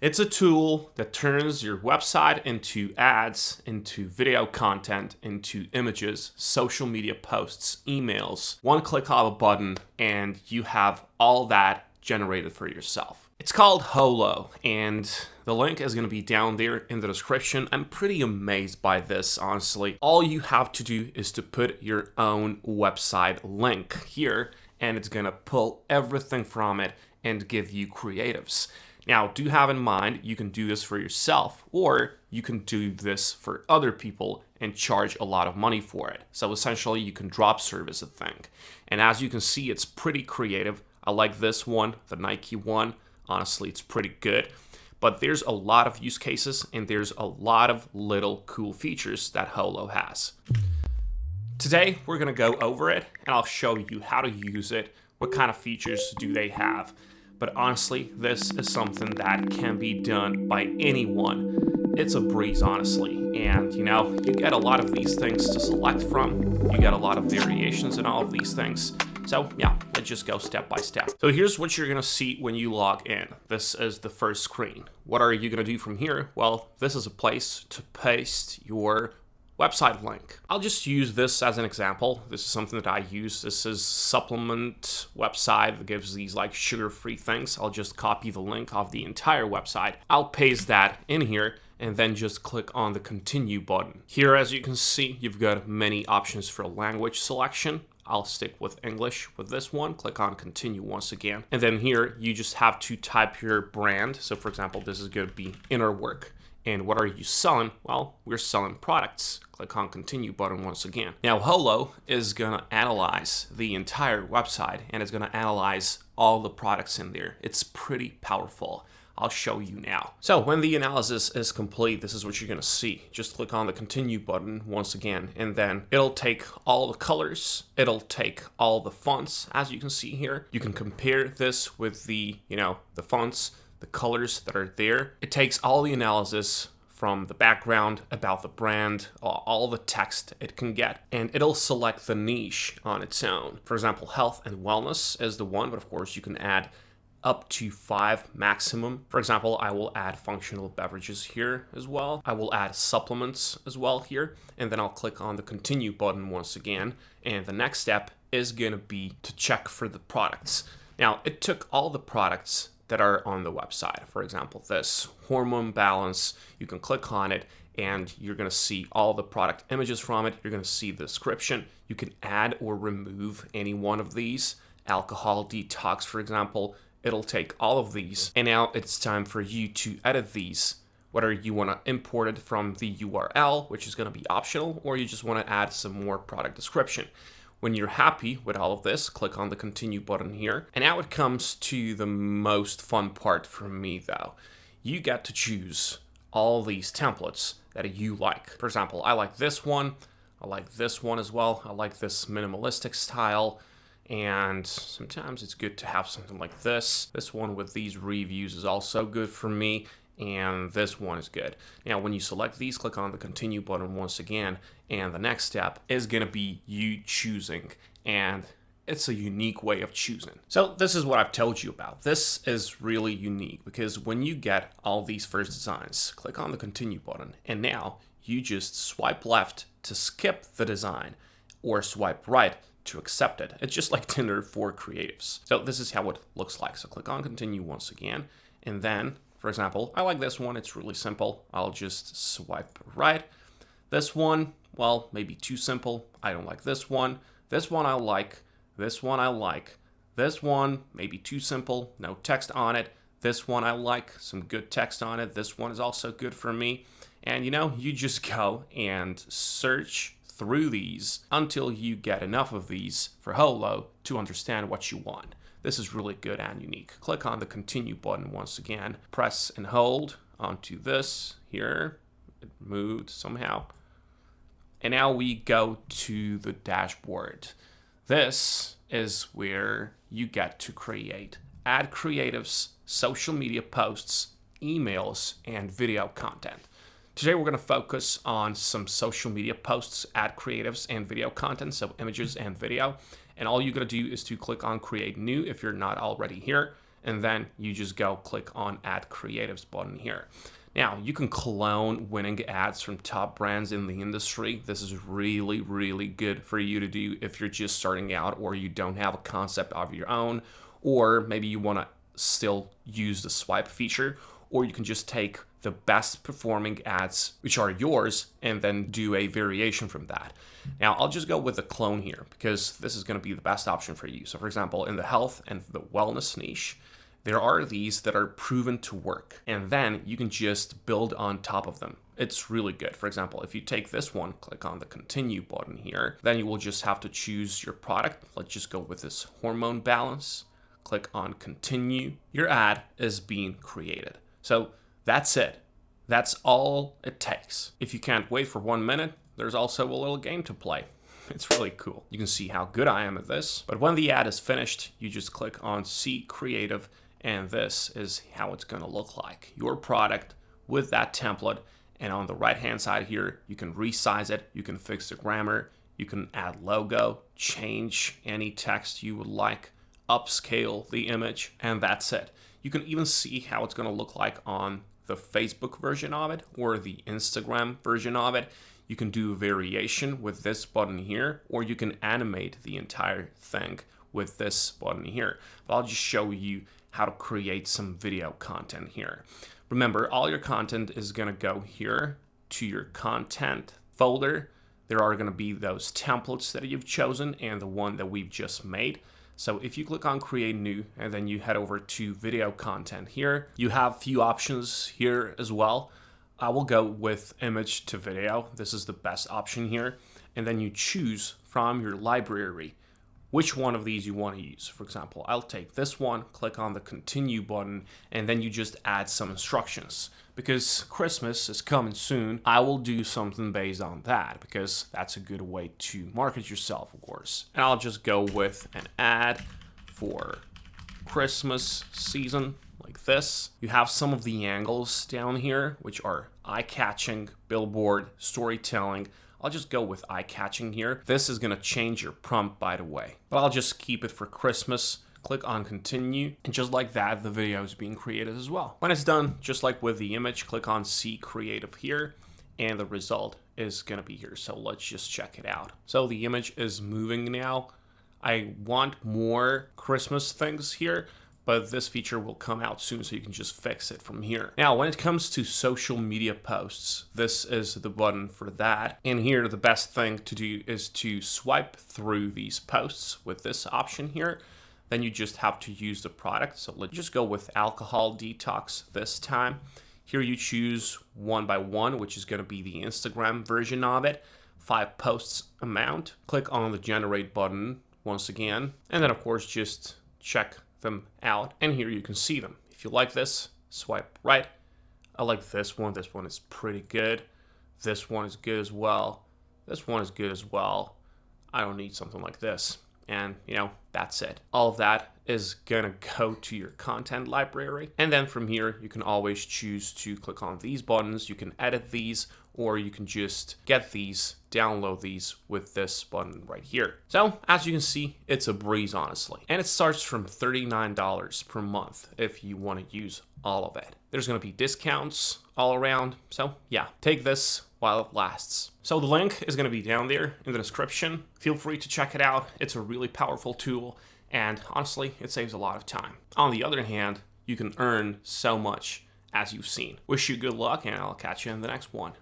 It's a tool that turns your website into ads, into video content, into images, social media posts, emails. One click of a button and you have all that generated for yourself. It's called Holo, and the link is going to be down there in the description. I'm pretty amazed by this, honestly. All you have to do is to put your own website link here, and it's going to pull everything from it and give you creatives. Now, do have in mind, you can do this for yourself, or you can do this for other people and charge a lot of money for it. So essentially, you can drop service a thing. And as you can see, it's pretty creative. I like this one, the Nike one. Honestly, it's pretty good. But there's a lot of use cases, and there's a lot of little cool features that Holo has. Today, we're going to go over it, and I'll show you how to use it, what kind of features do they have. But honestly, this is something that can be done by anyone. It's a breeze, honestly. And you get a lot of these things to select from. You get a lot of variations in all of these things. So yeah, let's just go step by step. So here's what you're gonna see when you log in. This is the first screen. What are you gonna do from here? Well, this is a place to paste your website link. I'll just use this as an example. This is something that I use. This is supplement website that gives these like sugar-free things. I'll just copy the link of the entire website. I'll paste that in here and then just click on the continue button. Here, as you can see, you've got many options for language selection. I'll stick with English with this one. Click on continue once again. And then here, you just have to type your brand. So for example, this is gonna be Inner Work. And what are you selling? Well, we're selling products. Click on continue button once again. Now, Holo is gonna analyze the entire website and it's gonna analyze all the products in there. It's pretty powerful. I'll show you now. So when the analysis is complete, this is what you're gonna see. Just click on the continue button once again, and then it'll take all the colors, it'll take all the fonts, as you can see here. You can compare this with the fonts, the colors that are there. It takes all the analysis from the background, about the brand, all the text it can get, and it'll select the niche on its own. For example, health and wellness is the one, but of course you can add up to 5 maximum. For example, I will add functional beverages here as well. I will add supplements as well here, and then I'll click on the continue button once again. And the next step is gonna be to check for the products. Now, it took all the products that are on the website. For example, this hormone balance, you can click on it and you're gonna see all the product images from it. You're gonna see the description. You can add or remove any one of these. Alcohol detox, for example, it'll take all of these. And now it's time for you to edit these, whether you wanna import it from the URL, which is gonna be optional, or you just wanna add some more product description. When you're happy with all of this, click on the continue button here. And now it comes to the most fun part for me though. You get to choose all these templates that you like. For example, I like this one. I like this one as well. I like this minimalistic style. And sometimes it's good to have something like this. This one with these reviews is also good for me. And this one is good. Now, when you select these, click on the continue button once again, and the next step is gonna be you choosing, and it's a unique way of choosing. So this is what I've told you about. This is really unique because when you get all these first designs, click on the continue button, and now you just swipe left to skip the design or swipe right to accept it. It's just like Tinder for creatives. So this is how it looks like. So click on continue once again, and then for example, I like this one. It's really simple. I'll just swipe right. This one, well, maybe too simple. I don't like this one. This one I like. This one I like. This one, maybe too simple. No text on it. This one I like. Some good text on it. This one is also good for me. And you just go and search through these until you get enough of these for Holo to understand what you want. This is really good and unique. Click on the continue button once again. Press and hold onto this here. It moved somehow. And now we go to the dashboard. This is where you get to create ad creatives, social media posts, emails, and video content. Today we're going to focus on some social media posts, ad creatives, and video content, so images and video. And all you're going to do is to click on create new if you're not already here. and then you just go click on Add Creatives button here. Now, you can clone winning ads from top brands in the industry. This is really, really good for you to do if you're just starting out or you don't have a concept of your own, or maybe you want to still use the swipe feature, or you can just take the best performing ads, which are yours, and then do a variation from that. Now, I'll just go with the clone here because this is going to be the best option for you. So, for example, in the health and the wellness niche, there are these that are proven to work, and then you can just build on top of them. It's really good. For example, if you take this one, click on the continue button here, then you will just have to choose your product. Let's just go with this hormone balance. Click on continue. Your ad is being created. So that's it. That's all it takes. If you can't wait for 1 minute, there's also a little game to play. It's really cool. You can see how good I am at this. But when the ad is finished, you just click on See Creative, and this is how it's going to look like. Your product with that template. And on the right-hand side here, you can resize it. You can fix the grammar. You can add logo, change any text you would like, upscale the image, and that's it. You can even see how it's going to look like on the Facebook version of it or the Instagram version of it. You can do a variation with this button here, or you can animate the entire thing with this button here. But I'll just show you how to create some video content here. Remember, all your content is going to go here to your content folder. There are going to be those templates that you've chosen and the one that we've just made. So if you click on create new and then you head over to video content here, you have a few options here as well. I will go with image to video. This is the best option here. And then you choose from your library which one of these you want to use. For example, I'll take this one, click on the continue button, and then you just add some instructions. Because Christmas is coming soon, I will do something based on that because that's a good way to market yourself, of course. And I'll just go with an ad for Christmas season like this. You have some of the angles down here, which are eye-catching, billboard, storytelling. I'll just go with eye-catching here. This is going to change your prompt, by the way. But I'll just keep it for Christmas. Click on continue, and just like that, the video is being created as well. When it's done, just like with the image, click on See Creative here, and the result is going to be here. So let's just check it out. So the image is moving now. I want more Christmas things here, but this feature will come out soon, so you can just fix it from here. Now, when it comes to social media posts, this is the button for that. And here, the best thing to do is to swipe through these posts with this option here. Then you just have to use the product. So let's just go with alcohol detox this time. Here you choose 1 by 1, which is going to be the Instagram version of it. 5 posts amount. Click on the generate button once again. And then, of course, just check them out, and here you can see them. If you like this, swipe right. I like this one. This one is pretty good. This one is good as well. This one is good as well. I don't need something like this. And that's it. All of that is gonna go to your content library, and then from here you can always choose to click on these buttons. You can edit these, or you can just get these, download these with this button right here. So as you can see, it's a breeze, honestly. And it starts from $39 per month if you want to use all of it. There's going to be discounts all around. So yeah, take this while it lasts. So the link is going to be down there in the description. Feel free to check it out. It's a really powerful tool, and honestly, it saves a lot of time. On the other hand, you can earn so much, as you've seen. Wish you good luck, and I'll catch you in the next one.